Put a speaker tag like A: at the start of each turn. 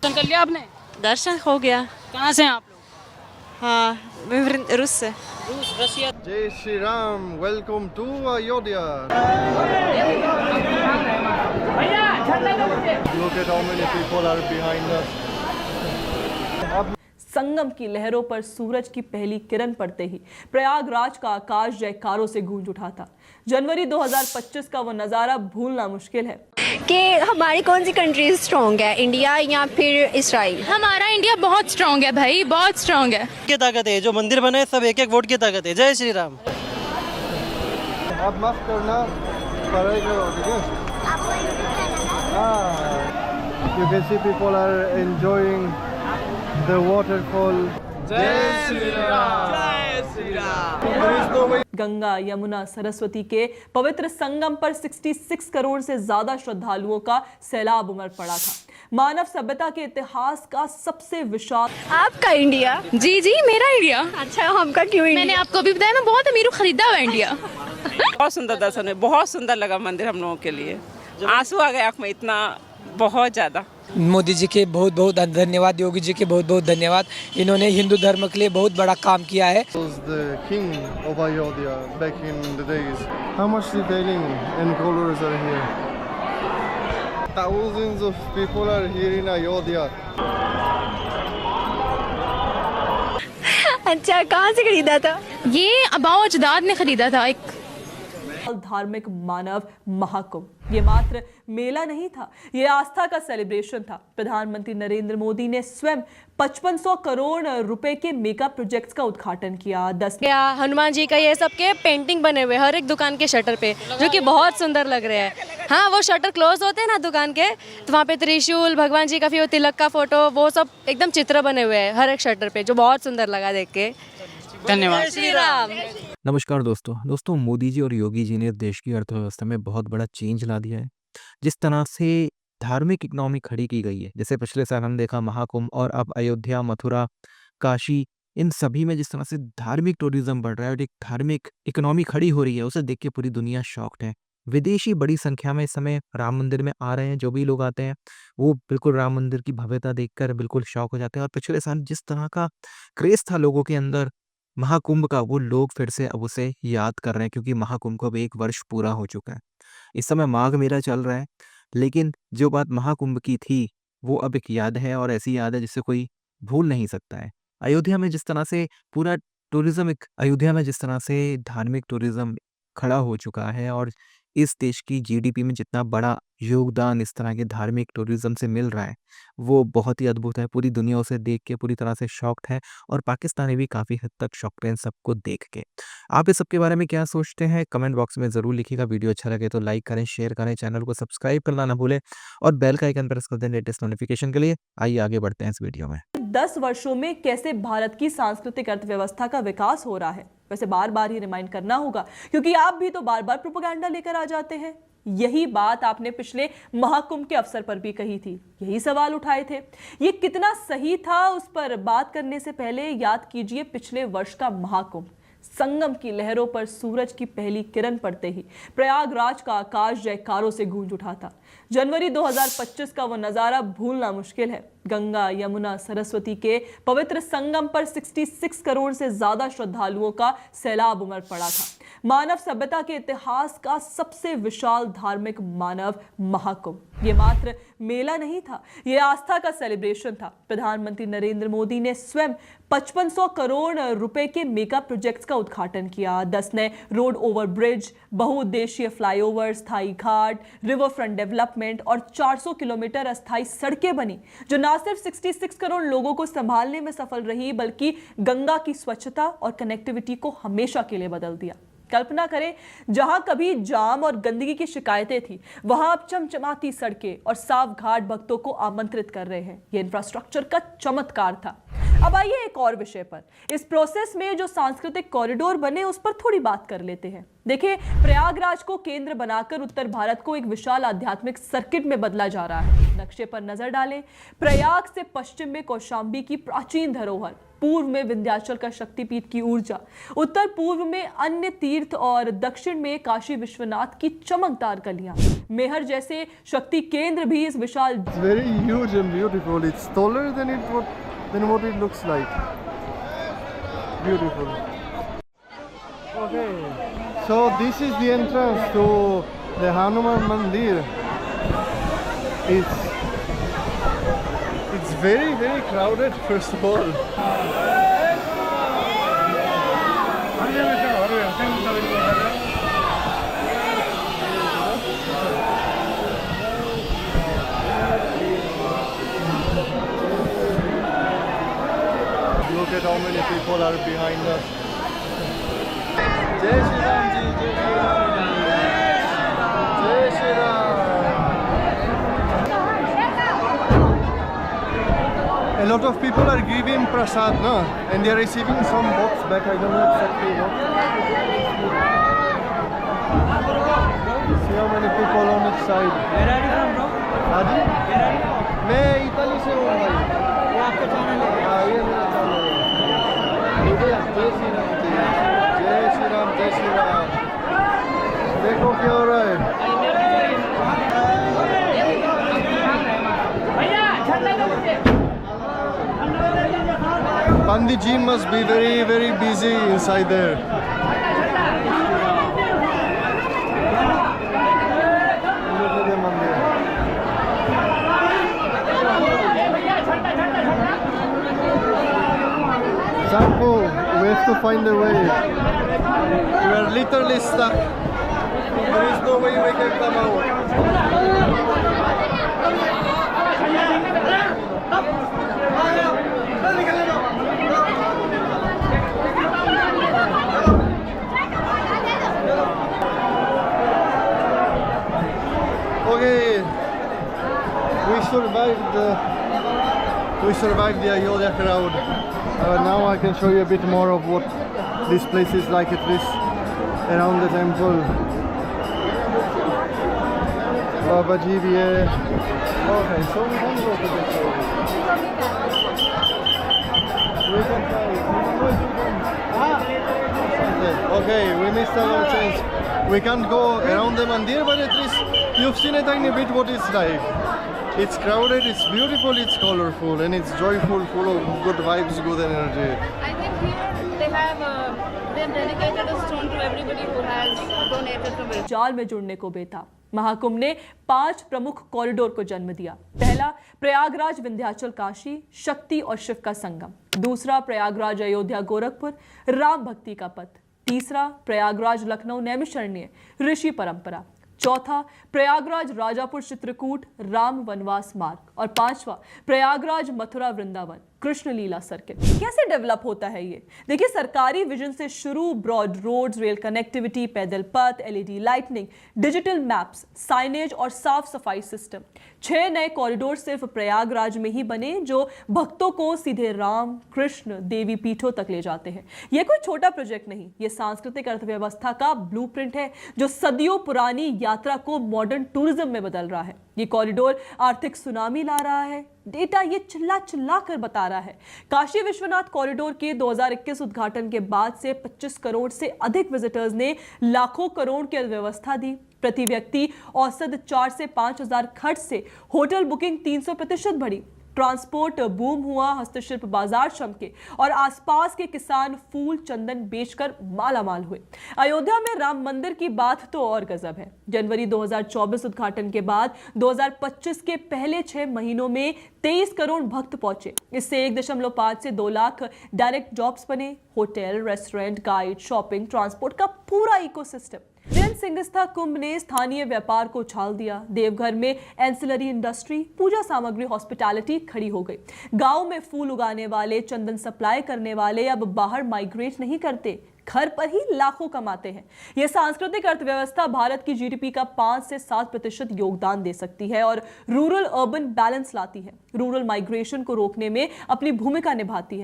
A: दर्शन कर लिया आपने?
B: दर्शन हो गया।
A: कहाँ से हैं आप लोग?
B: हाँ, मैं रूस से।
A: रूस, Russia.
C: Jai Shri Ram, welcome to Ayodhya. Look at how many people are behind us.
D: संगम की लहरों पर सूरज की पहली किरण पड़ते ही प्रयागराज का आकाश जयकारों से गूंज उठा था। जनवरी 2025 का वो नज़ारा भूलना मुश्किल है
E: कि हमारी कौन सी कंट्री स्ट्रॉन्ग है, इंडिया या फिर इसराइल?
F: हमारा इंडिया बहुत स्ट्रॉन्ग है भाई, बहुत स्ट्रॉन्ग है।
G: की ताकत है, जो मंदिर बने सब एक एक वोट की ताकत है। जय श्री राम।
C: आप माफ करना पड़ेगा, ठीक है? You can see people are enjoying the waterfall. Jai Shri Ram. Jai Shri Ram. There is no way.
D: Ganga, Yamuna, Saraswati के पवित्र संगम पर 66 करोड़ से ज्यादा श्रद्धालुओं का सैलाब उमड़ पड़ा था। मानव सभ्यता के इतिहास का सबसे विशाल।
E: आपका इंडिया?
F: जी जी, मेरा इंडिया।
E: अच्छा, हमका क्यों इंडिया?
F: मैंने आपको भी बताया, मैं बहुत अमीर हूँ, खरीदा हुआ इंडिया।
H: बहुत सुंदर दर्शन है, बहुत सुंदर लगा मंदिर हम लोगों के लिए। आंसू आ गए आँख में, इतना बहुत ज़्यादा।
I: मोदी जी के बहुत बहुत धन्यवाद, योगी जी के बहुत बहुत धन्यवाद। इन्होंने हिंदू धर्म के लिए बहुत बड़ा काम किया है।
C: Was the king of Ayodhya back in the days. How much detailing and colors are here? Thousands of people are here in Ayodhya.
E: अच्छा, कहाँ से खरीदा था?
F: ये अबाओ अजदाद ने खरीदा था। एक
D: धार्मिक मानव महाकुंभ ये मात्र मेला नहीं था, ये आस्था का सेलिब्रेशन था। प्रधानमंत्री नरेंद्र मोदी ने स्वयं 5500 करोड़ रुपए के मेगा प्रोजेक्ट्स का उद्घाटन किया। 10
B: हनुमान जी का ये सब के पेंटिंग बने हुए हर एक दुकान के शटर पे, जो कि बहुत सुंदर लग रहे हैं। हाँ, वो शटर क्लोज होते हैं ना दुकान के, तो वहाँ पे त्रिशूल, भगवान जी का फिर तिलक का फोटो, वो सब एकदम चित्र बने हुए हैं हर एक शटर पे, जो बहुत सुंदर लगा देख के।
A: धन्यवाद।
B: श्री राम।
J: नमस्कार दोस्तों, मोदी जी और योगी जी ने देश की अर्थव्यवस्था में बहुत बड़ा चेंज ला दिया है। जिस तरह से धार्मिक इकोनॉमी खड़ी की गई है, जैसे पिछले साल हम देखा महाकुंभ, और अब अयोध्या, मथुरा, काशी, इन सभी में जिस तरह से धार्मिक टूरिज्म बढ़ रहा है और एक धार्मिक इकोनॉमी खड़ी हो रही है, उसे देख के पूरी दुनिया शॉक्ड है। विदेशी बड़ी संख्या में इस समय राम मंदिर में आ रहे हैं। जो भी लोग आते हैं वो बिल्कुल राम मंदिर की भव्यता देखकर बिल्कुल शॉक हो जाते हैं। और पिछले साल जिस तरह का क्रेज था लोगों के अंदर महाकुंभ का, वो लोग फिर से अब उसे याद कर रहे हैं, क्योंकि महाकुंभ को अब 1 वर्ष पूरा हो चुका है। इस समय माघ मेला चल रहा है, लेकिन जो बात महाकुंभ की थी वो अब एक याद है, और ऐसी याद है जिसे कोई भूल नहीं सकता है। अयोध्या में जिस तरह से पूरा टूरिज्म, एक अयोध्या में जिस तरह से धार्मिक टूरिज्म खड़ा हो चुका है, और इस देश की जीडीपी में जितना बड़ा योगदान इस तरह के धार्मिक टूरिज्म से मिल रहा है, वो बहुत ही अद्भुत है। पूरी दुनिया उसे देख के पूरी तरह से शॉक्ड है, और पाकिस्तानी भी काफ़ी हद तक शॉक्ड हैं इन सबको देख के। आप इस सब के बारे में क्या सोचते हैं? कमेंट बॉक्स में ज़रूर लिखिएगा। वीडियो अच्छा लगे तो लाइक करें, शेयर करें, चैनल को सब्सक्राइब करना ना भूलें, और बेल का आइकन प्रेस कर दें लेटेस्ट नोटिफिकेशन के लिए। आइए आगे बढ़ते हैं इस वीडियो में।
D: 10 वर्षों में कैसे भारत की सांस्कृतिक अर्थव्यवस्था का विकास हो रहा है, वैसे बार बार ही रिमाइंड करना होगा, क्योंकि आप भी तो बार बार प्रोपेगेंडा लेकर आ जाते हैं। यही बात आपने पिछले महाकुंभ के अवसर पर भी कही थी, यही सवाल उठाए थे। ये कितना सही था, उस पर बात करने से पहले याद कीजिए पिछले वर्ष का महाकुंभ। संगम की लहरों पर सूरज की पहली किरण पड़ते ही प्रयागराज का आकाश जयकारों से गूंज उठा था। जनवरी 2025 का वो नज़ारा भूलना मुश्किल है। गंगा, यमुना, सरस्वती के पवित्र संगम पर 66 करोड़ से ज्यादा श्रद्धालुओं का सैलाब उमड़ पड़ा था। मानव सभ्यता के इतिहास का सबसे विशाल धार्मिक मानव महाकुंभ ये मात्र मेला नहीं था, ये आस्था का सेलिब्रेशन था। प्रधानमंत्री नरेंद्र मोदी ने स्वयं 5500 करोड़ रुपए के मेगा प्रोजेक्ट्स का उद्घाटन किया। 10 नए रोड ओवर ब्रिज, बहुउद्देशीय फ्लाईओवर, स्थायी घाट, रिवर फ्रंट डेवलपमेंट और 400 किलोमीटर अस्थायी सड़कें बनी, जो न सिर्फ 66 करोड़ लोगों को संभालने में सफल रही, बल्कि गंगा की स्वच्छता और कनेक्टिविटी को हमेशा के लिए बदल दिया। कल्पना करें, जहां कभी जाम और गंदगी की शिकायतें थी, वहां अब चमचमाती सड़कें और साफ घाट भक्तों को आमंत्रित कर रहे हैं। यह इंफ्रास्ट्रक्चर का चमत्कार था। अब आइए एक और विषय पर। इस प्रोसेस में जो सांस्कृतिक कॉरिडोर बने उस पर थोड़ी बात कर लेते हैं। देखिए, प्रयागराज को केंद्र बनाकर उत्तर भारत को एक विशाल आध्यात्मिक सर्किट में बदला जा रहा है। नक्शे पर नजर डालें। प्रयाग से पश्चिम में कौशाम्बी की प्राचीन धरोहर, पूर्व में विंध्याचल का शक्तिपीठ की ऊर्जा, उत्तर पूर्व में अन्य तीर्थ और दक्षिण में काशी विश्वनाथ की चमकदार गलियां। मेहर जैसे शक्ति केंद्र भी इस विशाल
C: very huge and beautiful. It's taller than what it looks like. Beautiful. Okay. So this is the entrance to the Hanuman Mandir. It's very crowded first of all. Look at how many people are behind us. Jai Shri Ram ji, Jai Shri Ram ji, Jai Shri Ram. A lot of people are giving prasad, no? And they are receiving some box back. I don't know exactly what. See how many people on each side.
A: Where are you from, bro?
C: Haji?
A: Where are you from?
C: मैं इताली से हूँ भाई।
A: ये आपका channel है?
C: हाँ, ये मेरा चैनल है। जय श्री राम जी, जय श्री राम, जय श्री राम। देखो क्या हो रहा है। Pandit ji must be very busy inside there. Look at the mandir. Sanko, we have to find a way. We are literally stuck. There is no way we can come out. Okay, we survived the Ayodhya crowd. Now I can show you a bit more of what this place is like, at least around the temple. Baba Ji bhi hai. Okay, so we can go to this side. We can try. Okay, we missed our chance. We can't go around the mandir, but at least you've seen a tiny bit what it's like. It's crowded, it's beautiful, it's colorful, and it's joyful, full of good vibes, good energy.
F: I think here they have dedicated a stone to everybody who has donated to it.
D: जाल में जुड़ने को बेताब महाकुंभ ने 5 प्रमुख corridor को जन्म दिया। पहला, प्रयागराज विंध्याचल काशी, शक्ति और शिव का संगम। दूसरा, प्रयागराज अयोध्या गोरखपुर, राम भक्ति का पथ। तीसरा, प्रयागराज लखनऊ नैमिषारण्य, ऋषि परंपरा। चौथा, प्रयागराज राजापुर चित्रकूट, राम वनवास मार्ग। और पांचवा, प्रयागराज मथुरा वृंदावन, कृष्ण लीला सर्किट। कैसे डेवलप होता है ये? देखिए, सरकारी विजन से शुरू, ब्रॉड रोड्स, रेल कनेक्टिविटी, पैदल पथ, LED lightning, digital maps, signage और साफ सफाई सिस्टम। 6 नए कॉरिडोर सिर्फ प्रयागराज में ही बने, जो भक्तों को सीधे राम, कृष्ण, देवी पीठों तक ले जाते हैं। यह कोई छोटा प्रोजेक्ट नहीं, ये सांस्कृतिक अर्थव्यवस्था का ब्लूप्रिंट है, जो सदियों पुरानी यात्रा को मॉडर्न टूरिज्म में बदल रहा है। ये कॉरिडोर आर्थिक सुनामी ला रहा है, डेटा ये चिल्ला कर बता रहा है। काशी विश्वनाथ कॉरिडोर के 2021 उद्घाटन के बाद से 25 करोड़ से अधिक विजिटर्स ने लाखों करोड़ की अर्थव्यवस्था दी। प्रति व्यक्ति औसत 4 से 5 हजार खर्च से होटल बुकिंग 300% बढ़ी। ट्रांसपोर्ट बूम हुआ, हस्तशिल्प बाजार चमके और आसपास के किसान फूल चंदन बेचकर मालामाल हुए। अयोध्या में राम मंदिर की बात तो और गजब है। जनवरी 2024 उद्घाटन के बाद 2025 के पहले 6 महीनों में 23 करोड़ भक्त पहुंचे। इससे 1.5 से 2 लाख डायरेक्ट जॉब्स बने। Hotel, restaurant, guide, shopping, transport का पूरा इकोसिस्टम। सिंगस्था कुंभ ने स्थानीय व्यापार को उछाल दिया। देवघर में एंसिलरी इंडस्ट्री, पूजा सामग्री, हॉस्पिटैलिटी खड़ी हो गई। गांव में फूल उगाने वाले, चंदन सप्लाई करने वाले अब बाहर माइग्रेट नहीं करते, घर पर ही लाखों कमाते हैं। यह सांस्कृतिक अर्थव्यवस्था भारत की जीडीपी का 5 से 7% योगदान दे सकती है और रूरल अर्बन बैलेंस लाती है। रूरल माइग्रेशन को रोकने में अपनी भूमिका निभाती है।